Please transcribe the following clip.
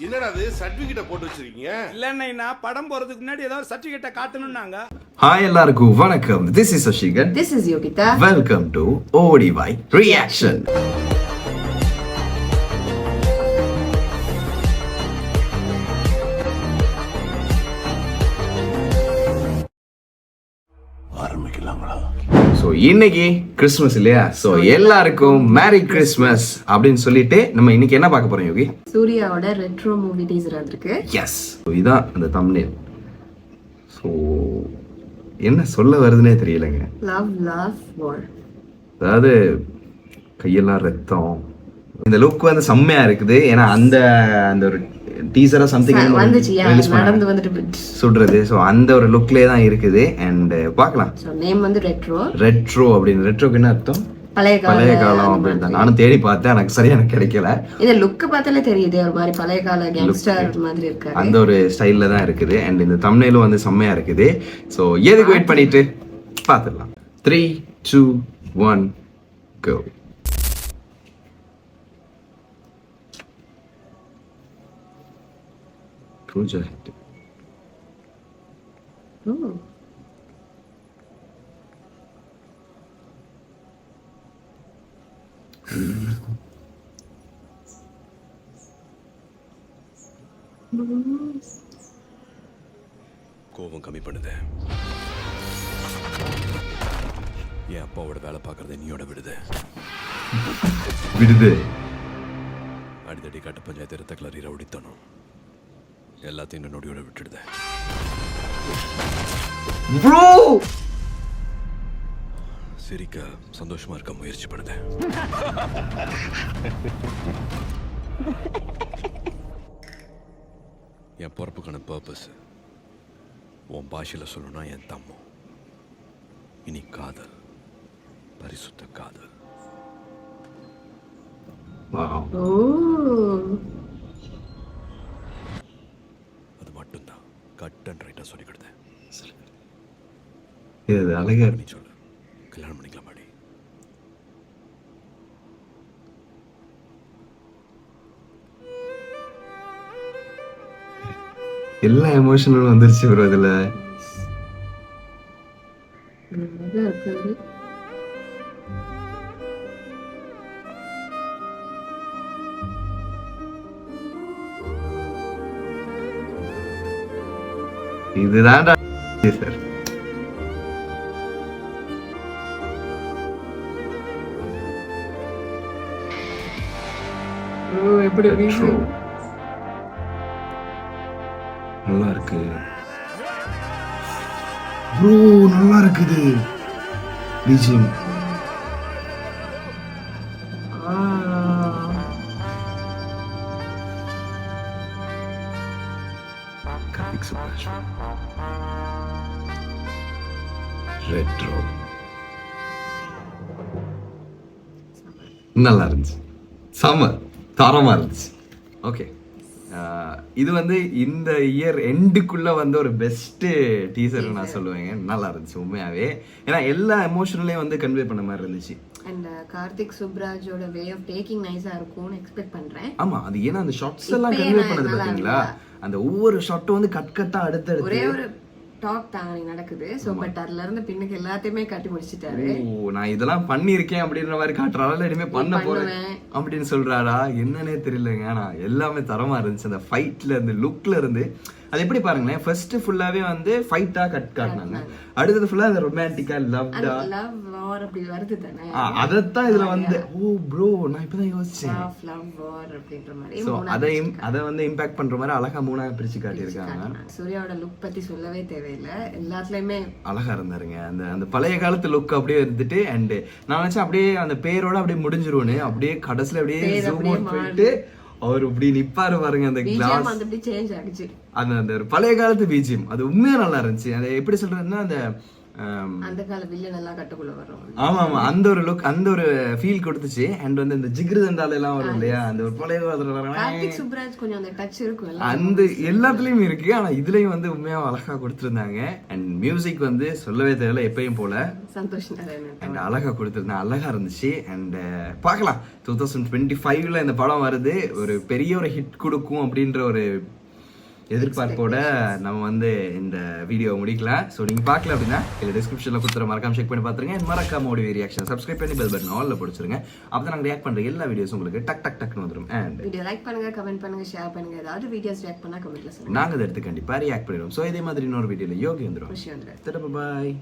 என்னடா அது சர்டிபிகேட்ட போட்டு வச்சிருக்கீங்க? இல்லன்னா படம் போறதுக்கு முன்னாடி ஏதாவது சர்டிபிகேட்ட காட்டணும்னாங்க. ஹாய் எல்லாருக்கும் வணக்கம். This is Sasikan. This is Yogita. Welcome to ODY reaction. ஆரம்பிக்கலாங்களா? ஸோ இன்னைக்கு கிறிஸ்மஸ் இல்லையா? ஸோ எல்லாருக்கும் மேரி கிறிஸ்மஸ் அப்படின்னு சொல்லிட்டு நம்ம இன்னைக்கு என்ன பார்க்க போறோம் யோகி? சூர்யாவோட ரெட்ரோ மூவி டீசர் வந்திருக்கு. எஸ், இதான் அந்த தம்ப்நெயில். ஸோ என்ன சொல்ல வருதுன்னே தெரியலங்க. லவ் லவ் வார். அதாவது கையெல்லாம் ரத்தம். இந்த லுக் வந்து செம்மையா இருக்குது. ஏன்னா அந்த அந்த ஒரு டீசரா சம்திங் வந்துச்சு ரிலீஸ் நடந்து வந்துட்டு சுடுறது. ஸோ அந்த ஒரு லுக்லேயே தான் இருக்குது. அண்ட் பார்க்கலாம். ஸோ நேம் வந்து ரெட்ரோ. ரெட்ரோ அப்படின்னு, ரெட்ரோக்கு என்ன அர்த்தம்? பழைய காலம் அப்படின்னு தான் நானும் தேடி பார்த்தேன். எனக்கு சரியா எனக்கு கிடைக்கல. இந்த லுக் பார்த்தாலே தெரியுது ஒரு மாதிரி பழைய கால கேங்ஸ்டர் மாதிரி இருக்காரு. அந்த ஒரு ஸ்டைல்ல தான் இருக்குது. அண்ட் இந்த தம்ப்நெயிலும் வந்து செம்மையா இருக்குது. ஸோ எதுக்கு வெயிட் பண்ணிட்டு பார்த்துடலாம். 3, 2, 1 go. Project. கோபம் கம்மி பண்ணுது. என் அப்பாவோட வேலை பார்க்கறத நீயோட விடுது. அடித்தடி கட்ட பஞ்சாயத்து ரத்த கிளறி ரவுடித்தனும் எல்லாத்தையும் நொடியோட விட்டுடுது. சிரிக்க சந்தோஷமா இருக்க முயற்சி பண்ணுது. என் பொறுப்புக்கான பர்பஸ் உன் பாஷையில் சொல்லணும்னா என் தம்மம். இனி காதல், பரிசுத்த காதல். அது மட்டும்தான் கட் அண்ட் ரைட்டா சொல்லி கொடுத்தேன். இது அழகா நீ சொல்லு, கல்யாணம் பண்ணிக்கலாம் மாடி. எல்லா எமோஷனலும் வந்துருச்சு ப்ரோ இதுல. இதுதான் சார். எப்படி நல்லா இருக்கு ப்ரோ, நல்லா இருக்குது பிஜிஎம். கார்த்திக் சுப்ராஜ் ரெட்ரோ நல்லா இருந்துச்சு. செம தரமா இருந்துச்சு. ஓகே, இது வந்து இந்த இயர் எண்டுக்குள்ள வந்து ஒரு பெஸ்ட் டீசர் நான் சொல்லுவேங்க. நல்லா இருந்துச்சு உண்மையாவே. ஏன்னா எல்லா எமோஷனலையும் வந்து கன்வே பண்ண மாதிரி இருந்துச்சு. அண்ட் கார்த்திக் சுப்ராஜோட வே ஆஃப் டேக்கிங் நைஸா இருக்கும்னு எக்ஸ்பெக்ட் பண்றேன். ஆமா, அது ஏன்னா அந்த ஷாட்ஸ் எல்லாம் கன்வே பண்ணது பாத்தீங்களா? அந்த ஒவ்வொரு ஷாட்டும் வந்து கட் கட்டா அடுத்து ஒரே ஒரு டாக் தாங்க நடக்குது. சோ பட் அதுல இருந்து பின்னுக்கு எல்லாத்தையுமே காட்டி முடிச்சிட்டாரு. ஓ, நான் இதெல்லாம் பண்ணிருக்கேன் அப்படின்ற மாதிரி காட்டுறாரா, இனிமே பண்ண போறேன் அப்படின்னு சொல்றாரா என்னன்னே தெரியலங்க. ஆனா எல்லாமே தரமா இருந்துச்சு. அந்த ஃபைட்ல இருந்து லுக்ல இருந்து அது எப்படி பாருங்களேன். ஃபர்ஸ்ட் ஃபுல்லாவே வந்து ஃபைட்டா கட் காட்டினாங்க. அடுத்தது ஃபுல்லா அந்த ரொமான்டிக்கா லவ்டா லவ் வார் அப்படி வருது தானே. அதத்தான் இதுல வந்து ஓ ப்ரோ நான் இப்பதான் யோசிச்சேன். லவ் வார் அப்படின்ற மாதிரி. சோ அத வந்து இம்பாக்ட் பண்ற மாதிரி அழகா மூணா பிரிச்சு காட்டியிருக்காங்க. சூர்யாவோட லுக் பத்தி சொல்லவே தேவையில்லை. எல்லாத்துலயுமே அழகா இருந்தாருங்க. அந்த அந்த பழைய காலத்து லுக் அப்படியே இருந்துட்டு. அண்ட் நான் நினைச்சேன் அப்படியே அந்த பேரோட அப்படியே முடிஞ்சிருவோன்னு. அப்படியே கடைசியில அப்படியே ஜூம் அவுட் போயிட்டு அவர் இப்படி நிப்பாரு பாருங்க. அந்த கிளாஸ் அந்த அந்த ஒரு பழைய காலத்து பிஜிஎம் அது உண்மையா நல்லா இருந்துச்சு. அதை எப்படி சொல்றதுன்னா அந்த அந்த கால வில்லன் எல்லாம் கட்டுக்குள்ள வரும். ஆமா ஆமா, அந்த ஒரு லுக், அந்த ஒரு ஃபீல் கொடுத்துச்சு. அண்ட் வந்து இந்த ஜிகிரு தண்டால எல்லாம் வரும் இல்லையா, அந்த ஒரு பழைய கார்த்திக் சுப்ராஜ் கொஞ்சம் அந்த டச் இருக்கும் அந்த எல்லாத்துலயும் இருக்கு. ஆனா இதுலயும் வந்து உண்மையா அழகா கொடுத்திருந்தாங்க. அண்ட் மியூசிக் வந்து சொல்லவே தேவையில்ல, எப்பயும் போல சந்தோஷ் அண்ட் அழகா கொடுத்திருந்தாங்க, அழகா இருந்துச்சு. அண்ட் பார்க்கலாம் 2025ல இந்த படம் வருது, ஒரு பெரிய ஒரு ஹிட் கொடுக்கும் அப்படின்ற ஒரு எதிர்பார்ப்போட நம்ம வந்து இந்த வீடியோ முடிக்கலாம். ஸோ நீங்க பார்க்கல அப்படின்னா இல்லை டிஸ்கிரிப்ஷன்ல கொடுத்துற மறக்காம செக் பண்ணி பார்த்துருங்க. மறக்காம ஓடி ரியாக்ஷன் சப்ஸ்கிரைப் பண்ணி பெல் பட்டன் ஆல்ல பிடிச்சிருங்க. அப்போ நாங்கள் ரியாக்ட் பண்ற எல்லா வீடியோஸ் உங்களுக்கு டக் டக் டக்னு வந்துடும். அண்ட் வீடியோ லைக் பண்ணுங்க, கமெண்ட் பண்ணுங்க, ஷேர் பண்ணுங்க. ஏதாவது வீடியோஸ் ரியாக்ட் பண்ணா கமெண்ட்ல சொல்லுங்க, நாங்கள் அதை எடுத்து கண்டிப்பா ரியாக்ட் பண்ணிடுவோம். ஸோ இதே மாதிரி இன்னொரு வீடியோல யோகி வந்துடும். விஷயம் வந்துடும். பாய்.